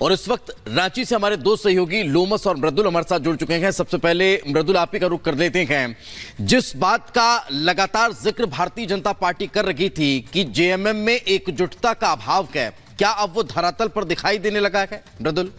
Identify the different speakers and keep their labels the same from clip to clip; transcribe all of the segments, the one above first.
Speaker 1: और इस वक्त रांची से हमारे दो सहयोगी लोमस और मृदुल हमारे साथ जुड़ चुके हैं। सबसे पहले मृदुल, आप ही का रुख कर लेते हैं। जिस बात का लगातार जिक्र भारतीय जनता पार्टी कर रही थी कि जेएमएम में एकजुटता का अभाव है, क्या अब वो धरातल पर दिखाई देने लगा है? मृदुल,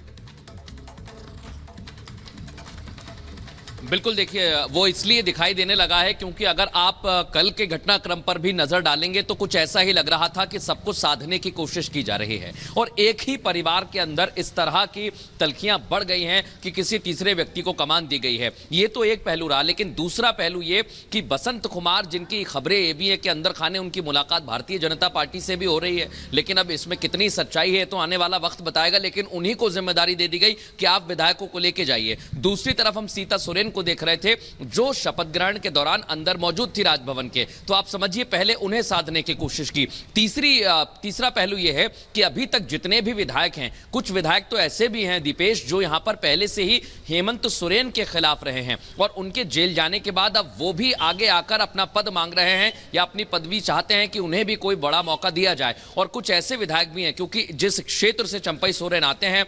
Speaker 2: बिल्कुल, देखिए वो इसलिए दिखाई देने लगा है क्योंकि अगर आप कल के घटनाक्रम पर भी नजर डालेंगे तो कुछ ऐसा ही लग रहा था कि सब कुछ साधने की कोशिश की जा रही है और एक ही परिवार के अंदर इस तरह की तल्खियां बढ़ गई हैं कि किसी तीसरे व्यक्ति को कमान दी गई है। ये तो एक पहलू रहा, लेकिन दूसरा पहलू ये कि बसंत कुमार, जिनकी खबरें ये भी है कि अंदर खाने उनकी मुलाकात भारतीय जनता पार्टी से भी हो रही है, लेकिन अब इसमें कितनी सच्चाई है तो आने वाला वक्त बताएगा, लेकिन उन्हीं को जिम्मेदारी दे दी गई कि आप विधायकों को लेके जाइए। दूसरी तरफ हम सीता सोरेन को देख रहे थे जो शपथ ग्रहण के दौरान अंदर मौजूद थी राजभवन के, तो आप समझिए पहले उन्हें साधने की कोशिश की। तीसरा पहलू यह है कि अभी तक जितने भी विधायक हैं, कुछ विधायक तो ऐसे भी हैं दीपेश जो यहां पर पहले से ही हेमंत सोरेन के खिलाफ रहे हैं और उनके जेल जाने के बाद अब वो भी आगे आकर अपना पद मांग रहे हैं या अपनी पदवी चाहते हैं कि उन्हें भी कोई बड़ा मौका दिया जाए। और कुछ ऐसे विधायक भी हैं, क्योंकि जिस क्षेत्र से चंपई सोरेन आते हैं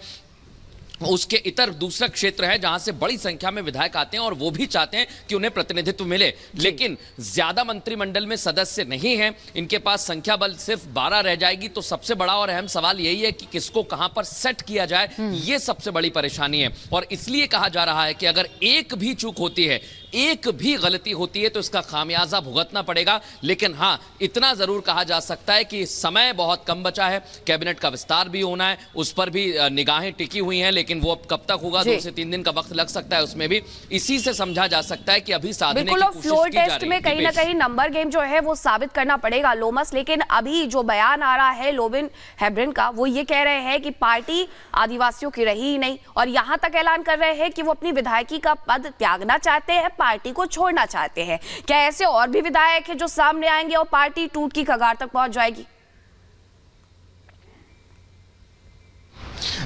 Speaker 2: उसके इतर दूसरा क्षेत्र है जहां से बड़ी संख्या में विधायक आते हैं और वो भी चाहते हैं कि उन्हें प्रतिनिधित्व मिले, लेकिन ज्यादा मंत्रिमंडल में सदस्य नहीं हैं, इनके पास संख्या बल सिर्फ 12 रह जाएगी। तो सबसे बड़ा और अहम सवाल यही है कि किसको कहां पर सेट किया जाए, ये सबसे बड़ी परेशानी है। और इसलिए कहा जा रहा है कि अगर एक भी चूक होती है, एक भी गलती होती है तो इसका खामियाजा भुगतना पड़ेगा। लेकिन हां, इतना जरूर कहा जा सकता है कि समय बहुत कम बचा है, कैबिनेट का विस्तार भी होना है, उस पर भी निगाहें टिकी हुई हैं, लेकिन वो अब कब तक होगा, 2 से 3 दिन का वक्त लग सकता है उसमें भी। इसी से समझा जा सकता है कि अभी साधने की कोशिश
Speaker 3: फ्लोर
Speaker 2: की जा
Speaker 3: टेस्ट
Speaker 2: रही
Speaker 3: में
Speaker 2: है।
Speaker 3: कहीं ना कहीं नंबर गेम जो है वो साबित करना पड़ेगा लोमस। लेकिन अभी जो बयान आ रहा है लोबिन हेब्रिन का, वो ये कह रहे हैं कि पार्टी आदिवासियों की रही ही नहीं और यहां तक ऐलान कर रहे हैं कि वो अपनी विधायकी का पद त्यागना चाहते हैं, पार्टी को छोड़ना चाहते हैं। क्या ऐसे और भी विधायक हैं जो सामने आएंगे और पार्टी टूट की कगार तक पहुंच जाएगी?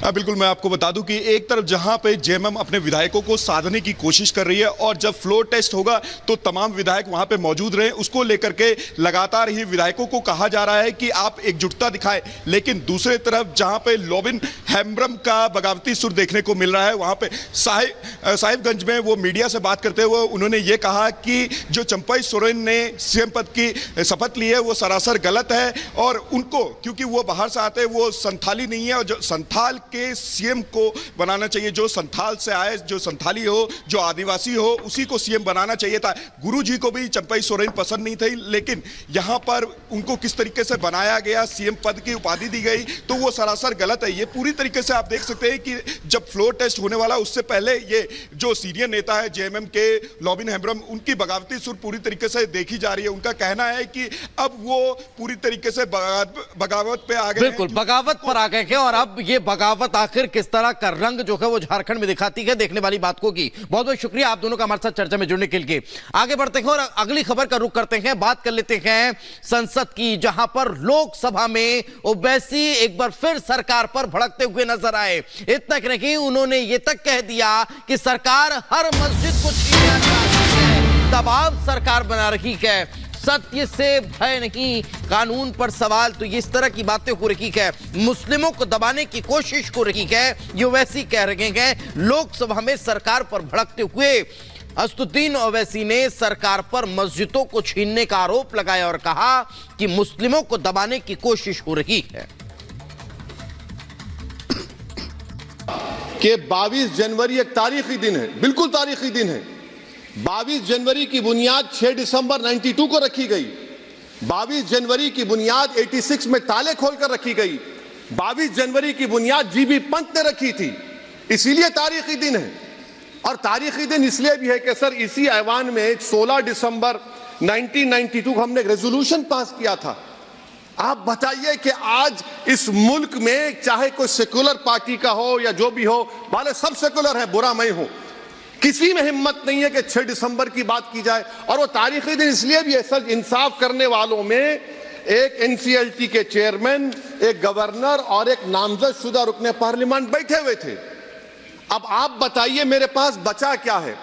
Speaker 4: बिल्कुल, मैं आपको बता दूं कि एक तरफ जहां पे जेएमएम अपने विधायकों को साधने की कोशिश कर रही है और जब फ्लोर टेस्ट होगा तो तमाम विधायक वहां पे मौजूद रहे, उसको लेकर के लगातार ही विधायकों को कहा जा रहा है कि आप एकजुटता दिखाएं। लेकिन दूसरे तरफ जहां पे लोबिन हेम्ब्रम का बगावती सुर देखने को मिल रहा है, वहां पे साहिबगंज में वो मीडिया से बात करते हुए उन्होंने ये कहा कि जो चंपई सोरेन ने सीएम पद की शपथ ली है वो सरासर गलत है और उनको, क्योंकि वो बाहर से आते हैं, वो संथाली नहीं है और जो संथाल के सीएम को बनाना चाहिए, जो संथाल से आए, जो संथाली हो, जो आदिवासी हो, उसी को सीएम बनाना चाहिए था। गुरुजी को भी चंपई सोरेन पसंद नहीं थी, लेकिन यहां पर उनको किस तरीके से बनाया गया, सीएम पद की उपाधि दी गई, तो वो सरासर गलत है। ये पूरी तरीके से आप देख सकते हैं कि जब फ्लोर टेस्ट होने वाला उससे पहले ये जो सीनियर नेता है जेएमएम के लोबिन हेम्ब्रम, उनकी बगावती सुर पूरी तरीके से देखी जा रही है। उनका कहना है कि अब वो पूरी तरीके से बगावत पे आ गए।
Speaker 1: बिल्कुल, बगावत पर आ गए हैं और अब ये बगावत आखिर किस तरह का रंग जो है वो झारखंड में दिखाती है, देखने वाली बात होगी। बहुत बहुत शुक्रिया आप दोनों का हमारे साथ चर्चा में जुड़ने के लिए। आगे बढ़ते हैं और अगली खबर का रुख करते हैं। बात कर लेते हैं संसद की, जहां पर लोकसभा में ओवैसी एक बार फिर सरकार पर भड़कते हुए नजर आए। इतना नहीं, उन्होंने ये तक कह दिया कि सरकार हर मस्जिद को छीनना चाहती है, दबाव सरकार बना रही है, सत्य से भय नहीं, कानून पर सवाल। तो इस तरह की बातें हो रही है, मुस्लिमों को दबाने की कोशिश हो रही है, ये वैसी कह रहे हैं। लोकसभा में सरकार पर भड़कते हुए असदुद्दीन ओवैसी ने सरकार पर मस्जिदों को छीनने का आरोप लगाया और कहा कि मुस्लिमों को दबाने की कोशिश हो रही है।
Speaker 5: कि 22 जनवरी एक तारीखी दिन है, बिल्कुल तारीखी दिन है। 22 जनवरी की बुनियाद 6 दिसंबर 92 को रखी गई। 22 जनवरी की बुनियाद 86 में ताले खोलकर रखी गई। 22 जनवरी की बुनियाद जीबी पंत ने रखी थी। इसीलिए तारीखी दिन है। और तारीखी दिन इसलिए भी है कि सर इसी ऐवान में 16 दिसंबर 1992 को हमने एक रेजोल्यूशन पास किया था। आप बताइए कि आज इस मुल्क में चाहे कोई सेकुलर पार्टी का हो या जो भी हो, वाले सब सेकुलर है, बुरा मैं हूं, किसी में हिम्मत नहीं है कि 6 दिसंबर की बात की जाए। और वो तारीखी दिन इसलिए भी है सर, इंसाफ करने वालों में एक एनसीएलटी के चेयरमैन, एक गवर्नर और एक नामजद शुदा रुकने पार्लियामेंट बैठे हुए थे। अब आप बताइए मेरे पास बचा क्या है?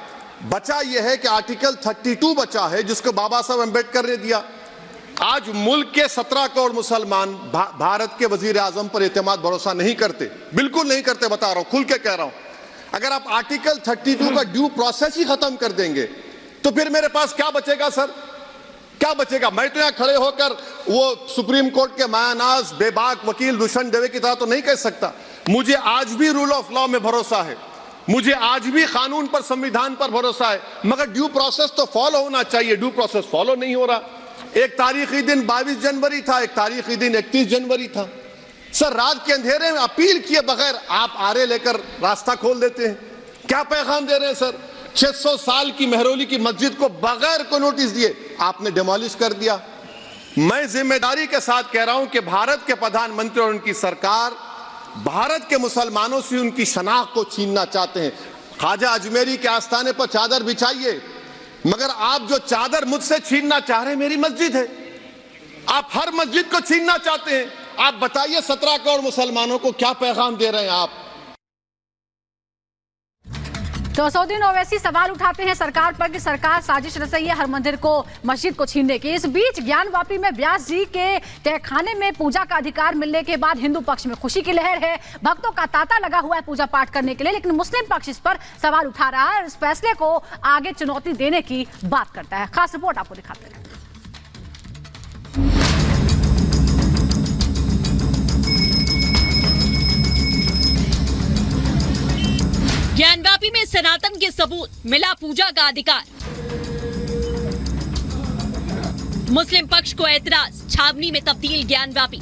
Speaker 5: बचा यह है कि आर्टिकल 32 बचा है जिसको बाबा साहब अम्बेडकर ने दिया। आज मुल्क के 17 करोड़ मुसलमान भारत के वजीर आजम पर एतमाद भरोसा नहीं करते, बिल्कुल नहीं करते, बता रहा हूं, खुल के कह रहा हूं। अगर आप आर्टिकल 32 का ड्यू प्रोसेस ही खत्म कर देंगे तो फिर मेरे पास क्या बचेगा सर, क्या बचेगा? मैं तो यहां खड़े होकर वो सुप्रीम कोर्ट के मायानाज बेबाक वकील दुष्यंत दवे की तरह तो नहीं कह सकता। मुझे आज भी रूल ऑफ लॉ में भरोसा है, मुझे आज भी कानून पर, संविधान पर भरोसा है, मगर ड्यू प्रोसेस तो फॉलो होना चाहिए। ड्यू प्रोसेस फॉलो नहीं हो रहा। एक तारीखी दिन 22 जनवरी था, एक तारीखी दिन 31 जनवरी था। सर, रात के अंधेरे में अपील किए बगैर आप आरे लेकर रास्ता खोल देते हैं। क्या पैगाम दे रहे हैं सर? 600 साल की मेहरौली की मस्जिद को बगैर को नोटिस दिए आपने डिमोलिश कर दिया। मैं जिम्मेदारी के साथ कह रहा हूं कि भारत के प्रधानमंत्री और उनकी सरकार भारत के मुसलमानों से उनकी शनाख्त को छीनना चाहते हैं। ख्वाजा अजमेरी के आस्थाने पर चादर बिछाइए, मगर आप जो चादर मुझसे छीनना चाह रहे हैं, मेरी मस्जिद है, आप हर मस्जिद को छीनना चाहते हैं। आप बताइए 17 करोड़ मुसलमानों को क्या पैगाम दे रहे हैं आप?
Speaker 6: तो असदुद्दीन ओवैसी सवाल उठाते हैं सरकार पर कि सरकार साजिश रच रही है हर मंदिर को, मस्जिद को छीनने की। इस बीच ज्ञानवापी में व्यास जी के तहखाने में पूजा का अधिकार मिलने के बाद हिंदू पक्ष में खुशी की लहर है। भक्तों का तांता लगा हुआ है पूजा पाठ करने के लिए, लेकिन मुस्लिम पक्ष इस पर सवाल उठा रहा है और इस फैसले को आगे चुनौती देने की बात करता है। खास रिपोर्ट आपको दिखाते हैं।
Speaker 7: ज्ञानवापी में सनातन के सबूत, मिला पूजा का अधिकार। मुस्लिम पक्ष को ऐतराज, छावनी में तब्दील ज्ञानवापी।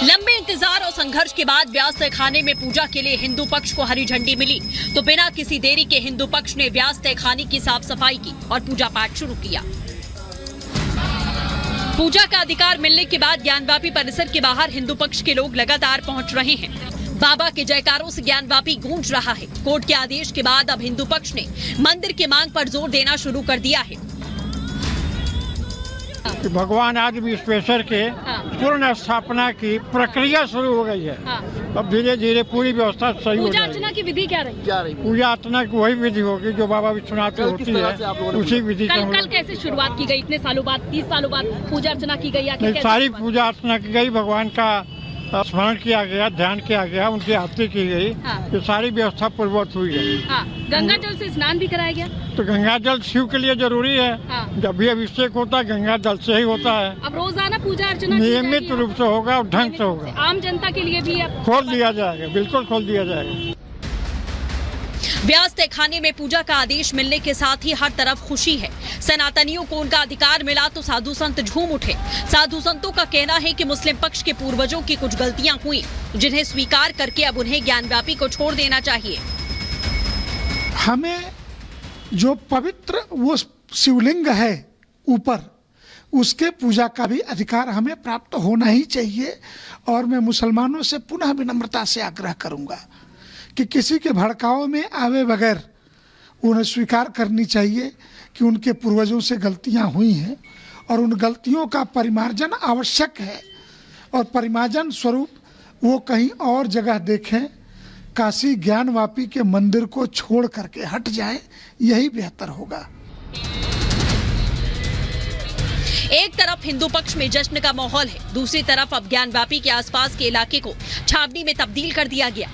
Speaker 7: लंबे इंतजार और संघर्ष के बाद व्यास तहखाने में पूजा के लिए हिंदू पक्ष को हरी झंडी मिली तो बिना किसी देरी के हिंदू पक्ष ने व्यास तहखाने की साफ सफाई की और पूजा पाठ शुरू किया। पूजा का अधिकार मिलने के बाद ज्ञानवापी परिसर के बाहर हिंदू पक्ष के लोग लगातार पहुंच रहे हैं। बाबा के जयकारों से ज्ञानवापी गूंज रहा है। कोर्ट के आदेश के बाद अब हिंदू पक्ष ने मंदिर की मांग पर जोर देना शुरू कर दिया है।
Speaker 8: कि भगवान आदि विश्वेश्वर के पूर्ण स्थापना की प्रक्रिया शुरू हो गई है। अब धीरे धीरे पूरी व्यवस्था सही हो जाएगी।
Speaker 7: पूजा अर्चना की विधि क्या रही?
Speaker 8: पूजा अर्चना की वही विधि होगी जो बाबा विश्वनाथ की होती है, उसी विधि से।
Speaker 7: कल कैसे शुरुआत की गई? इतने सालों बाद, 30 सालों बाद पूजा अर्चना की गई?
Speaker 8: सारी पूजा अर्चना की गई, भगवान का स्मरण किया गया, ध्यान किया गया, उनकी आरती की गई। ये सारी व्यवस्था पूर्ववत हुई है।
Speaker 7: गंगा जल से स्नान भी कराया गया।
Speaker 8: तो गंगा जल शिव के लिए जरूरी है। जब भी अभिषेक होता है गंगा जल से ही होता है।
Speaker 7: अब रोजाना पूजा अर्चना
Speaker 8: नियमित रूप से होगा और ढंग से होगा।
Speaker 7: आम जनता के लिए भी
Speaker 8: खोल दिया जाएगा, बिल्कुल खोल दिया जाएगा।
Speaker 7: व्यास तहखाने में पूजा का आदेश मिलने के साथ ही हर तरफ खुशी है। सनातनियों को उनका अधिकार मिला तो साधु संत झूम उठे। साधु संतों का कहना है कि मुस्लिम पक्ष के पूर्वजों की कुछ गलतियां हुई जिन्हें स्वीकार करके अब उन्हें ज्ञानवापी को छोड़ देना चाहिए।
Speaker 9: हमें जो पवित्र वो शिवलिंग है ऊपर, उसके पूजा का भी अधिकार हमें प्राप्त होना ही चाहिए। और मैं मुसलमानों से पुनः विनम्रता से आग्रह करूंगा कि किसी के भड़काव में आवे बगैर उन्हें स्वीकार करनी चाहिए कि उनके पूर्वजों से गलतियां हुई हैं और उन गलतियों का परिमार्जन आवश्यक है। और परिमार्जन स्वरूप वो कहीं और जगह देखें, काशी ज्ञानवापी के मंदिर को छोड़ करके हट जाएं, यही बेहतर होगा।
Speaker 7: एक तरफ हिंदू पक्ष में जश्न का माहौल है, दूसरी तरफ अब ज्ञानवापी के आसपास के इलाके को छावनी में तब्दील कर दिया गया।